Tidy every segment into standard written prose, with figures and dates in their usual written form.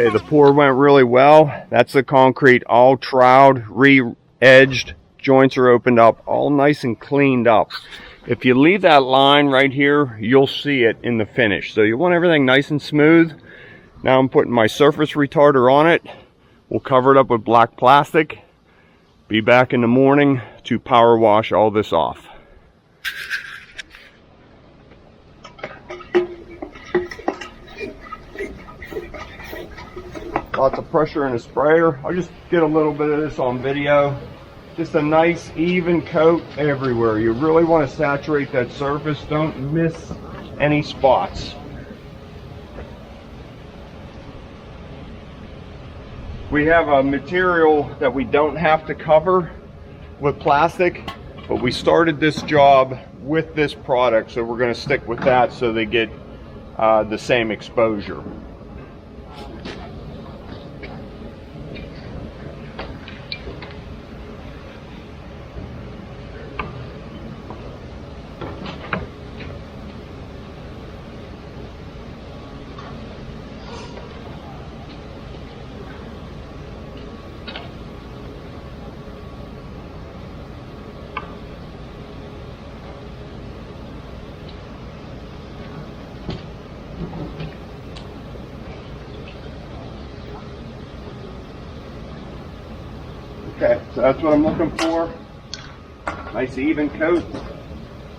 Okay, the pour went really well. That's the concrete, all troweled, re-edged. Joints are opened up, all nice and cleaned up. If you leave that line right here, you'll see it in the finish. So you want everything nice and smooth. Now I'm putting my surface retarder on it. We'll cover it up with black plastic. Be back in the morning to power wash all this off. Lots of pressure in the sprayer. I'll just get a little bit of this on video. Just a nice even coat everywhere. You really want to saturate that surface. Don't miss any spots. We have a material that we don't have to cover with plastic, but we started this job with this product, so we're going to stick with that so they get the same exposure. Okay, so that's what I'm looking for. Nice even coat.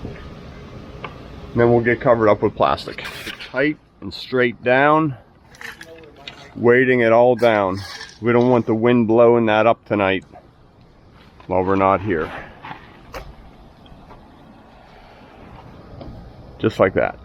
And then we'll get covered up with plastic. Tight and straight down. Weighting it all down. We don't want the wind blowing that up tonight while we're not here. Just like that.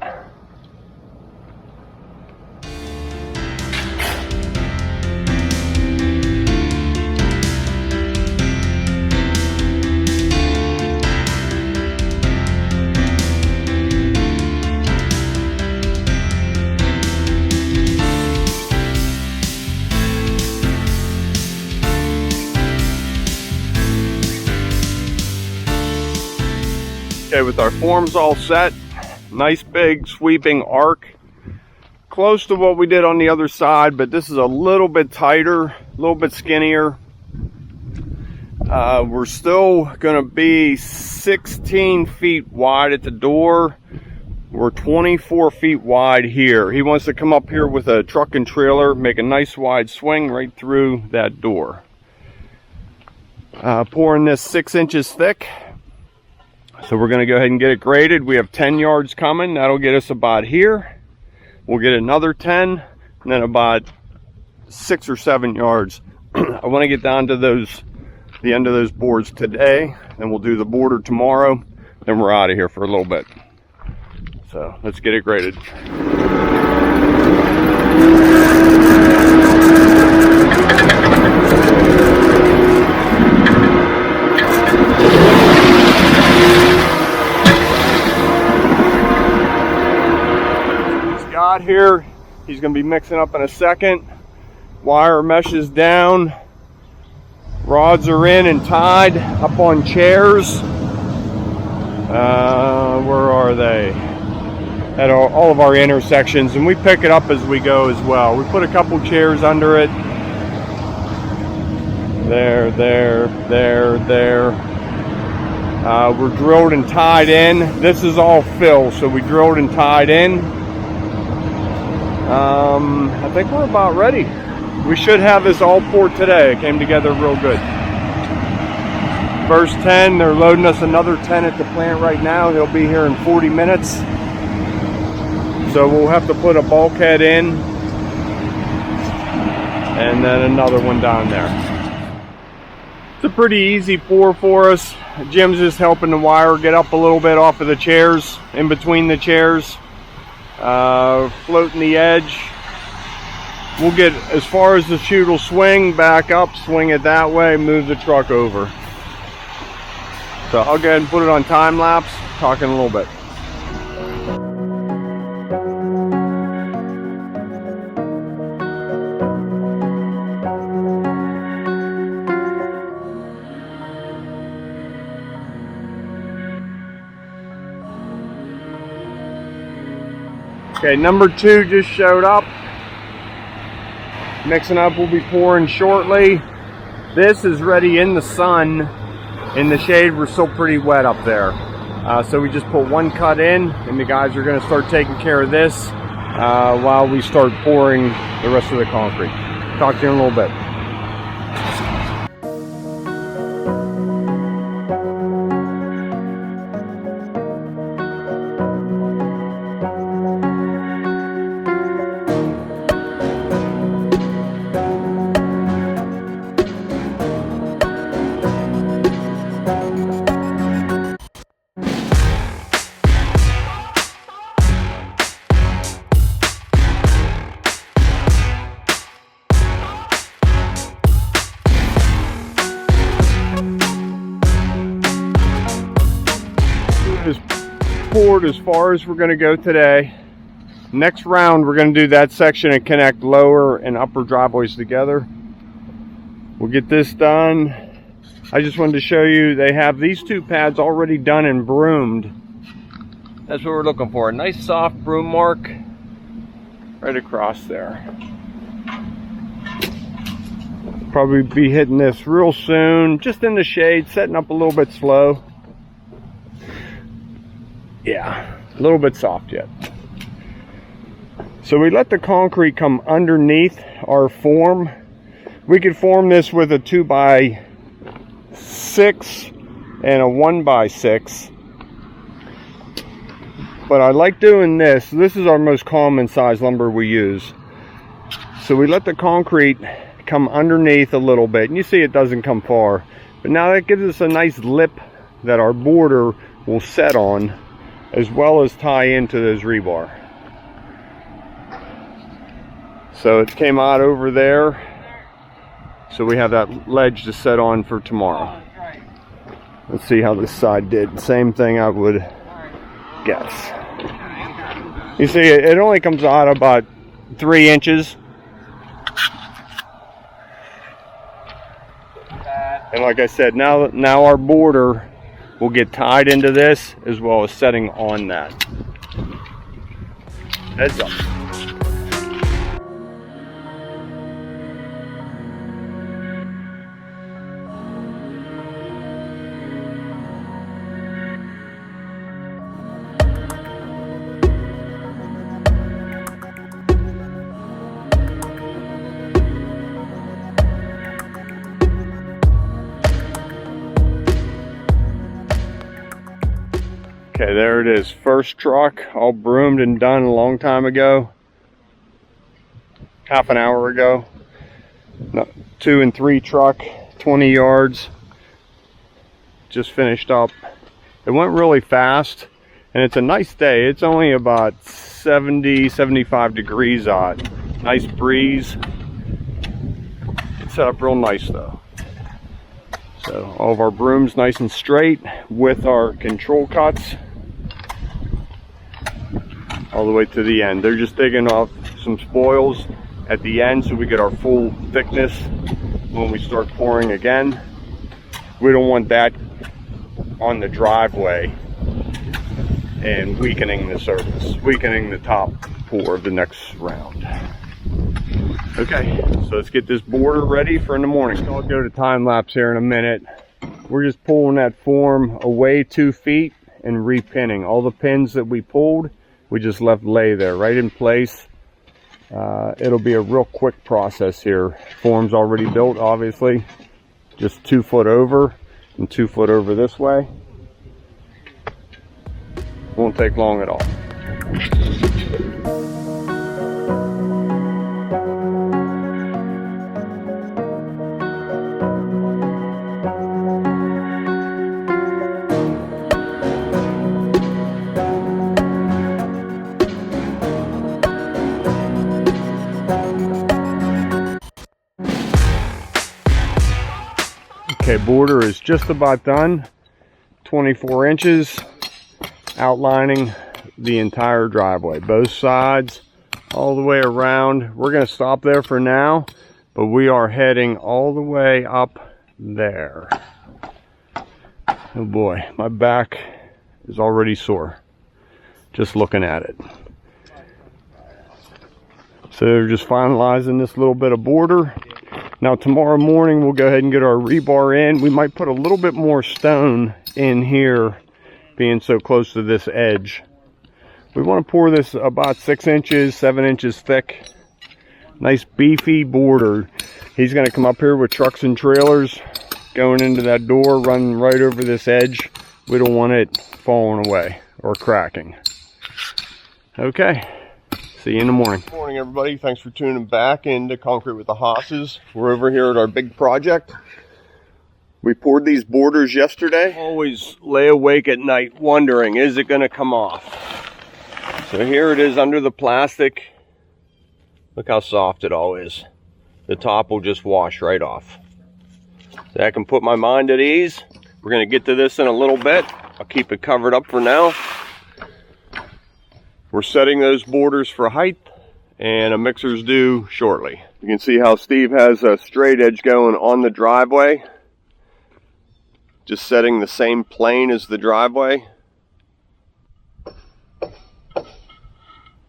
Okay, with our forms all set, nice big sweeping arc, close to what we did on the other side, but this is a little bit tighter, a little bit skinnier. We're still gonna be 16 feet wide at the door. We're 24 feet wide here. He wants to come up here with a truck and trailer, make a nice wide swing right through that door. Pouring this 6 inches thick. So we're going to go ahead and get it graded. We have 10 yards coming. That'll get us about here. We'll get another 10, and then about 6 or 7 yards. I want to get down to the end of those boards today. Then we'll do the border tomorrow. Then we're out of here for a little bit. So let's get it graded. Here, he's going to be mixing up in a second. Wire meshes down, rods are in and tied up on chairs. Where are they? At all of our intersections, and we pick it up as we go as well. We put a couple chairs under it. There. We're drilled and tied in. This is all fill, so we drilled and tied in. I think we're about ready. We should have this all poured today. It came together real good. First 10, they're loading us another 10 at the plant right now. He'll be here in 40 minutes. So we'll have to put a bulkhead in and then another one down there. It's a pretty easy pour for us. Jim's just helping the wire get up a little bit off of the chairs, in between the chairs. Floating the edge. We'll get as far as the chute will swing, back up, swing it that way, move the truck over. So I'll go ahead and put it on time lapse, talk in a little bit. Okay, number 2 just showed up. Mixing up, we'll be pouring shortly. This is ready in the sun. In the shade, we're still pretty wet up there. So we just put one cut in, and the guys are gonna start taking care of this while we start pouring the rest of the concrete. Talk to you in a little bit. Is poured as far as we're going to go today. Next round we're going to do that section and connect lower and upper driveways together. We'll get this done. I just wanted to show you they have these two pads already done and broomed. That's what we're looking for, a nice soft broom mark right across there. Probably be hitting this real soon, just in the shade, setting up a little bit slow. Yeah, a little bit soft yet. So we let the concrete come underneath our form. We could form this with a 2x6 and a 1x6. But I like doing this. This is our most common size lumber we use. So we let the concrete come underneath a little bit. And you see it doesn't come far. But now that gives us a nice lip that our border will set on, as well as tie into those rebar. So it came out over there, so we have that ledge to set on for tomorrow. Let's see how this side did. Same thing I would guess. You see, it only comes out about 3 inches. And like I said, now our border will get tied into this, as well as setting on that. Heads up. Okay, there it is. First truck, all broomed and done a long time ago. Half an hour ago. 2 and 3 truck, 20 yards. Just finished up. It went really fast, and it's a nice day. It's only about 70, 75 degrees out. Nice breeze. It's set up real nice though. So all of our brooms nice and straight with our control cuts all the way to the end. They're just digging off some spoils at the end so we get our full thickness when we start pouring again. We don't want that on the driveway and weakening the surface, weakening the top pour of the next round. Okay, so let's get this border ready for in the morning. I'll go to time lapse here in a minute. We're just pulling that form away 2 feet and repinning. All the pins that we pulled, we just left lay there right in place. It'll be a real quick process here. Form's already built, obviously. Just 2 foot over and 2 foot over this way. Won't take long at all. Okay, border is just about done. 24 inches, outlining the entire driveway, both sides, all the way around. We're going to stop there for now, but we are heading all the way up there. Oh boy, my back is already sore just looking at it. So just finalizing this little bit of border. Now tomorrow morning we'll go ahead and get our rebar in. We might put a little bit more stone in here, being so close to this edge. We want to pour this about 6 inches, 7 inches thick. Nice beefy border. He's going to come up here with trucks and trailers going into that door, running right over this edge. We don't want it falling away or cracking. Okay, see you in the morning. Good morning, everybody. Thanks for tuning back into Concrete with the Hosses. We're over here at our big project. We poured these borders yesterday. Always lay awake at night wondering, is it going to come off? So here it is under the plastic. Look how soft it all is. The top will just wash right off. So I can put my mind at ease. We're going to get to this in a little bit. I'll keep it covered up for now. We're setting those borders for height, and a mixer's due shortly. You can see how Steve has a straight edge going on the driveway. Just setting the same plane as the driveway.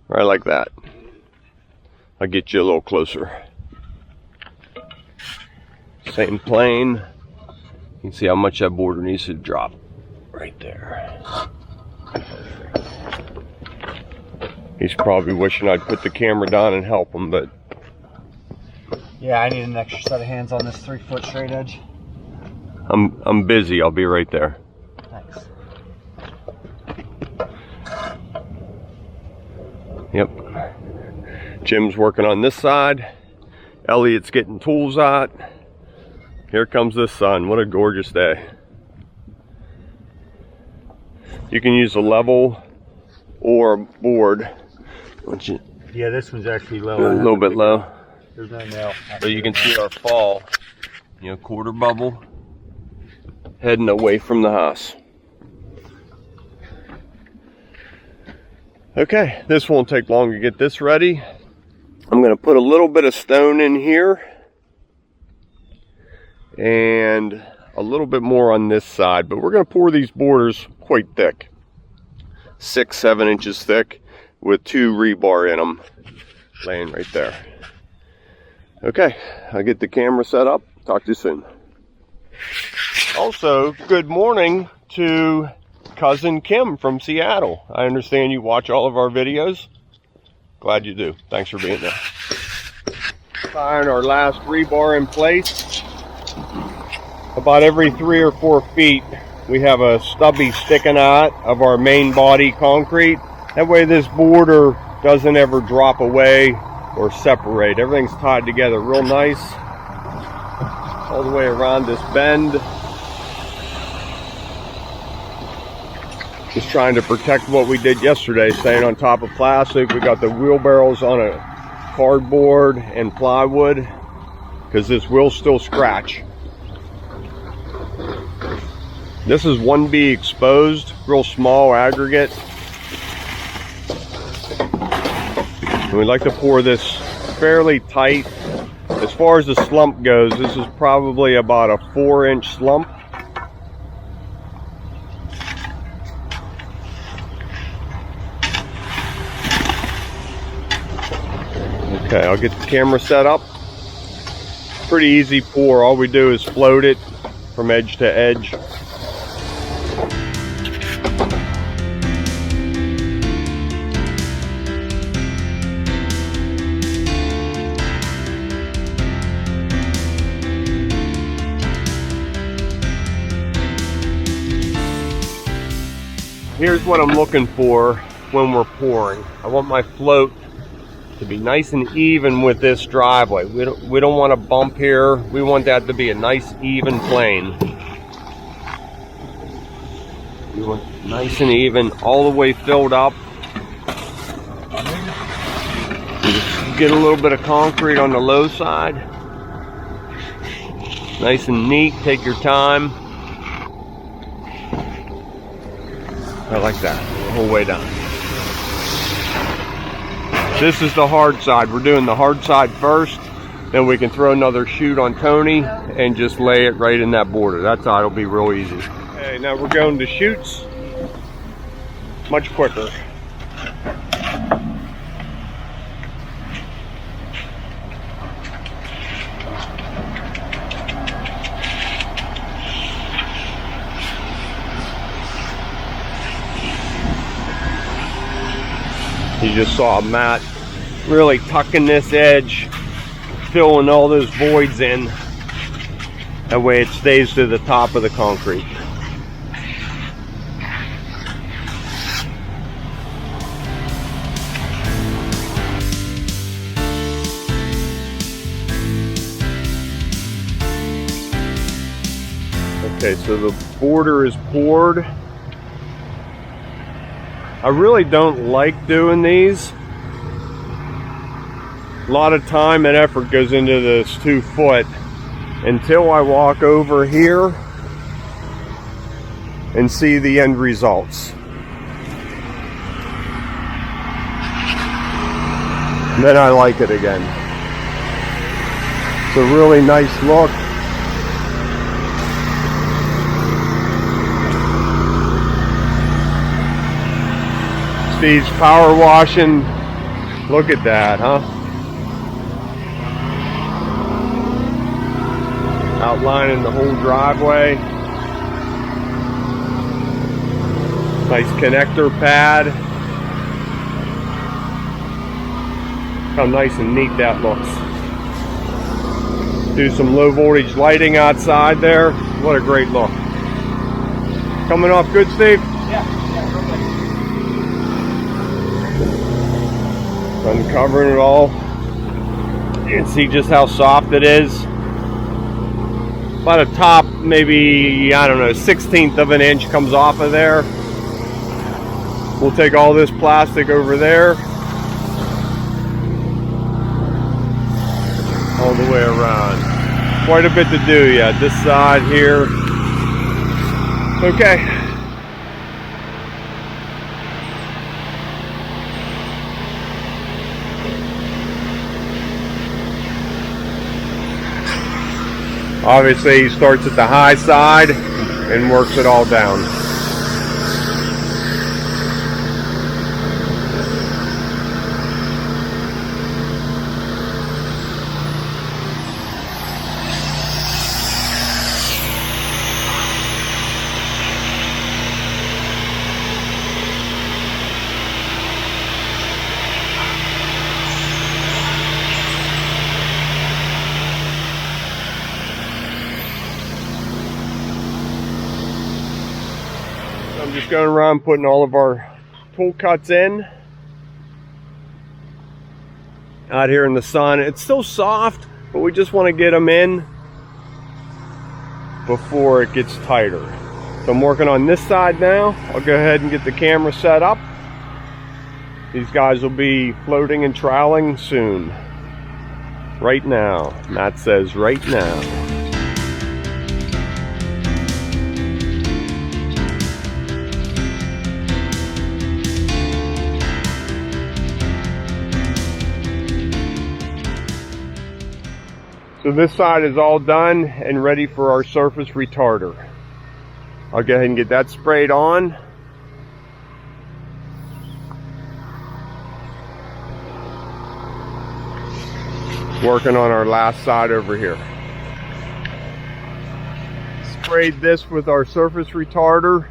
Right like that. I'll get you a little closer. Same plane. You can see how much that border needs to drop. Right there. He's probably wishing I'd put the camera down and help him, but... Yeah, I need an extra set of hands on this 3-foot straight edge. I'm busy. I'll be right there. Thanks. Yep. Jim's working on this side. Elliot's getting tools out. Here comes the sun. What a gorgeous day. You can use a level or a board. Yeah, this one's actually low. A little bit low. There's no nail. So you can see our fall, quarter bubble heading away from the house. Okay, this won't take long to get this ready. I'm going to put a little bit of stone in here and a little bit more on this side, but we're going to pour these borders quite thick, 6-7 inches thick, with 2 rebar in them laying right there. Okay, I'll get the camera set up. Talk to you soon. Also, good morning to cousin Kim from Seattle. I understand you watch all of our videos. Glad you do. Thanks for being there. Tying our last rebar in place. About every 3 or 4 feet, we have a stubby sticking out of our main body concrete. That way this border doesn't ever drop away or separate. Everything's tied together real nice all the way around this bend. Just trying to protect what we did yesterday, staying on top of plastic. We got the wheelbarrows on a cardboard and plywood because this will still scratch. This is 1B exposed, real small aggregate. And we like to pour this fairly tight. As far as the slump goes, this is probably about a 4-inch slump. Okay, I'll get the camera set up. Pretty easy pour. All we do is float it from edge to edge. Here's what I'm looking for when we're pouring. I want my float to be nice and even with this driveway. We don't want a bump here. We want that to be a nice even plane. We want nice and even, all the way filled up. Just get a little bit of concrete on the low side. Nice and neat, take your time. I like that, the whole way down. This is the hard side. We're doing the hard side first, then we can throw another chute on Tony and just lay it right in that border. That's how it'll be real easy. Okay, now we're going to chutes. Much quicker. You just saw Matt really tucking this edge, filling all those voids in. That way it stays to the top of the concrete. Okay, so the border is poured. I really don't like doing these. A lot of time and effort goes into this 2 foot until I walk over here and see the end results. And then I like it again. It's a really nice look. Steve's power washing. Look at that, huh? Outlining the whole driveway. Nice connector pad. How nice and neat that looks. Do some low voltage lighting outside there. What a great look. Coming off good, Steve? Uncovering it all. You can see just how soft it is. About a top, maybe, I don't know, 1/16 of an inch comes off of there. We'll take all this plastic over there. All the way around. Quite a bit to do yet. This side here. Okay. Obviously, he starts at the high side and works it all down. I'm just going around putting all of our tool cuts in. Out here in the sun. It's still soft, but we just want to get them in before it gets tighter. So I'm working on this side now. I'll go ahead and get the camera set up. These guys will be floating and troweling soon. Right now. Matt says right now. So this side is all done and ready for our surface retarder. I'll go ahead and get that sprayed on. Working on our last side over here. Sprayed this with our surface retarder.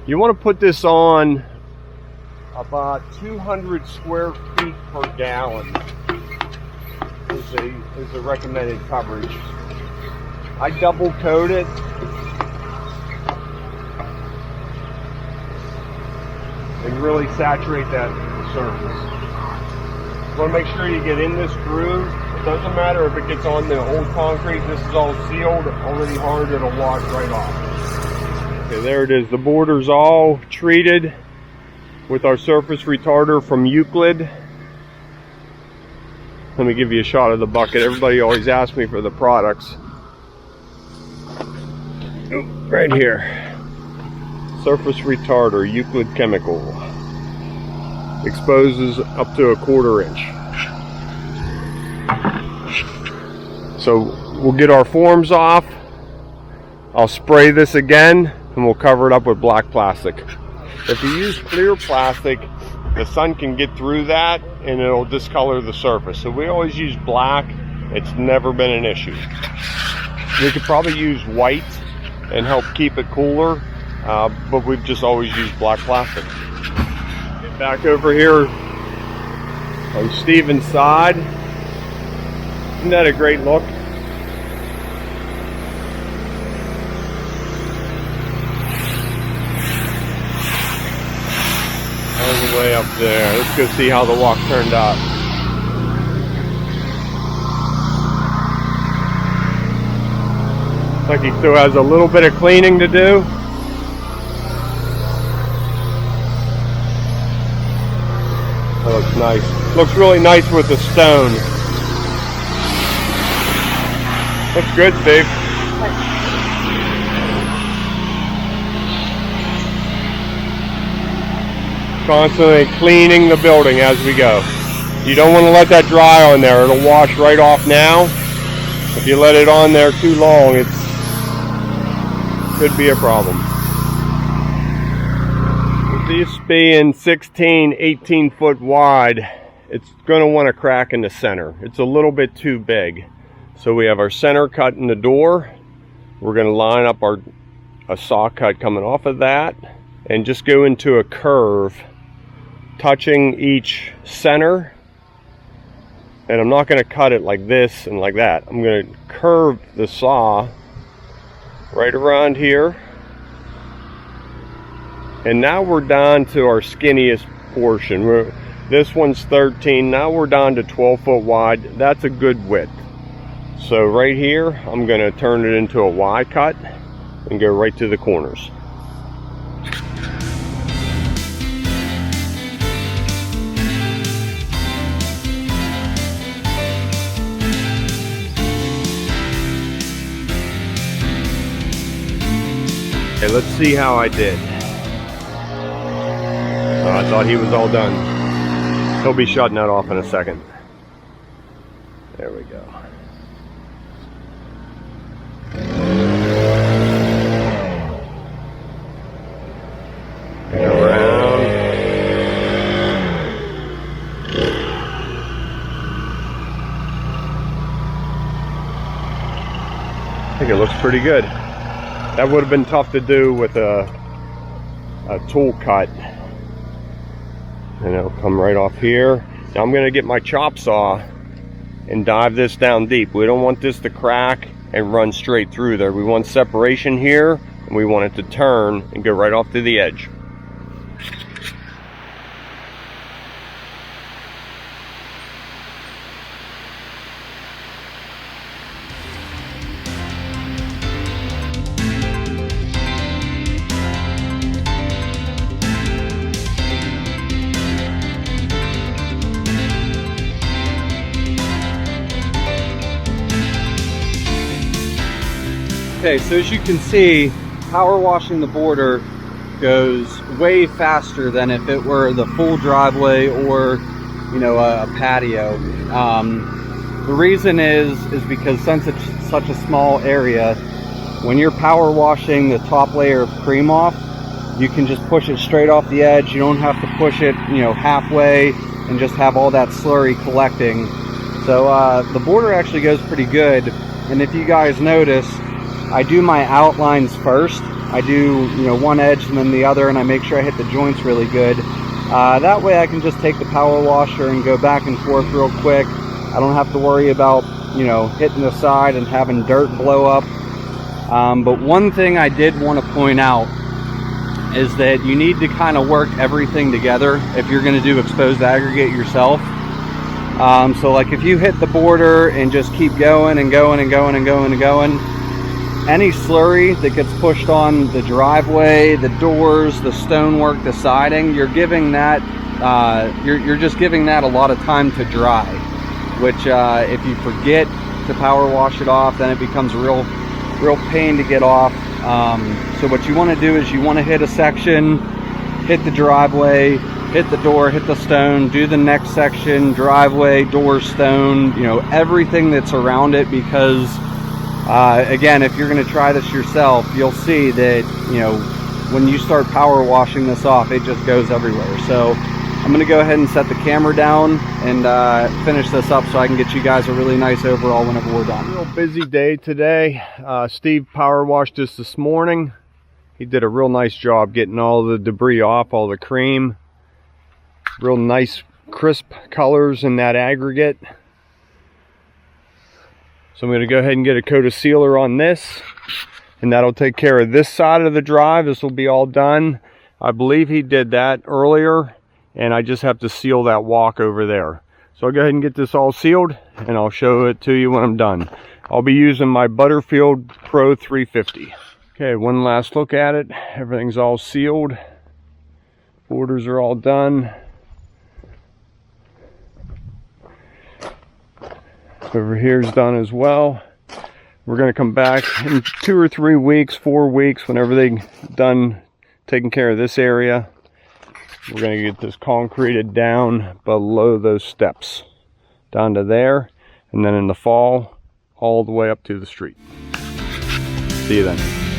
You want to put this on about 200 square feet per gallon. Is the recommended coverage. I double coat it. And really saturate that surface. You want to make sure you get in this groove. It doesn't matter if it gets on the old concrete. This is all sealed, already hard. It'll wash right off. Okay, there it is. The border's all treated with our surface retarder from Euclid. Let me give you a shot of the bucket. Everybody always asks me for the products. Right here. Surface retarder, Euclid chemical. Exposes up to 1/4 inch. So we'll get our forms off. I'll spray this again and we'll cover it up with black plastic. If you use clear plastic, the sun can get through that and it'll discolor the surface. So we always use black. It's never been an issue. We could probably use white and help keep it cooler, but we've just always used black plastic. Back over here on Steven's side. Isn't that a great look? All the way up there. Let's go see how the walk turned out. Looks like he still has a little bit of cleaning to do. That looks nice. Looks really nice with the stone. Looks good, Steve. Constantly cleaning the building as we go. You don't want to let that dry on there. It'll wash right off now. If you let it on there too long, it could be a problem. With these being 16, 18 foot wide, it's going to want to crack in the center. It's a little bit too big. So we have our center cut in the door. We're going to line up a saw cut coming off of that and just go into a curve touching each center. And I'm not going to cut it like this and like that. I'm going to curve the saw right around here. And now we're down to our skinniest portion. This one's 13. Now we're down to 12 foot wide. That's a good width. So right here, I'm going to turn it into a Y cut and go right to the corners. Okay, let's see how I did. I thought he was all done. He'll be shutting that off in a second. There we go. Around. I think it looks pretty good. That would have been tough to do with a tool cut. And it'll come right off here. Now I'm going to get my chop saw and dive this down deep. We don't want this to crack and run straight through there. We want separation here, and we want it to turn and go right off to the edge. Okay, so as you can see, power washing the border goes way faster than if it were the full driveway or, you know, a patio. The reason is because since it's such a small area, when you're power washing the top layer of cream off, you can just push it straight off the edge. You don't have to push it, you know, halfway and just have all that slurry collecting. So the border actually goes pretty good. And if you guys notice, I do my outlines first. I do, you know, one edge and then the other, and I make sure I hit the joints really good. That way I can just take the power washer and go back and forth real quick. I don't have to worry about, you know, hitting the side and having dirt blow up. But one thing I did want to point out is that you need to kind of work everything together if you're going to do exposed aggregate yourself. So like if you hit the border and just keep going and going and going and going and going, any slurry that gets pushed on the driveway, the doors, the stonework, the siding, you're giving that you're just giving that a lot of time to dry, which if you forget to power wash it off, then it becomes a real pain to get off. So what you want to do is you want to hit a section, hit the driveway, hit the door, hit the stone, do the next section, driveway, door, stone, you know, everything that's around it, because again, if you're going to try this yourself, you'll see that, you know, when you start power washing this off, it just goes everywhere. So I'm going to go ahead and set the camera down and finish this up so I can get you guys a really nice overall whenever we're done. Real busy day today. Steve power washed this morning. He did a real nice job getting all the debris off, all the cream. Real nice crisp colors in that aggregate. So I'm going to go ahead and get a coat of sealer on this, and that'll take care of this side of the drive. This will be all done. I believe he did that earlier, and I just have to seal that walk over there. So I'll go ahead and get this all sealed, and I'll show it to you when I'm done. I'll be using my Butterfield Pro 350. Okay, one last look at it. Everything's all sealed. Borders are all done. Over here's done as well. We're going to come back in 2 or 3 weeks, 4 weeks, whenever they're done taking care of this area. We're going to get this concreted down below those steps, down to there, and then in the fall, all the way up to the street. See you then.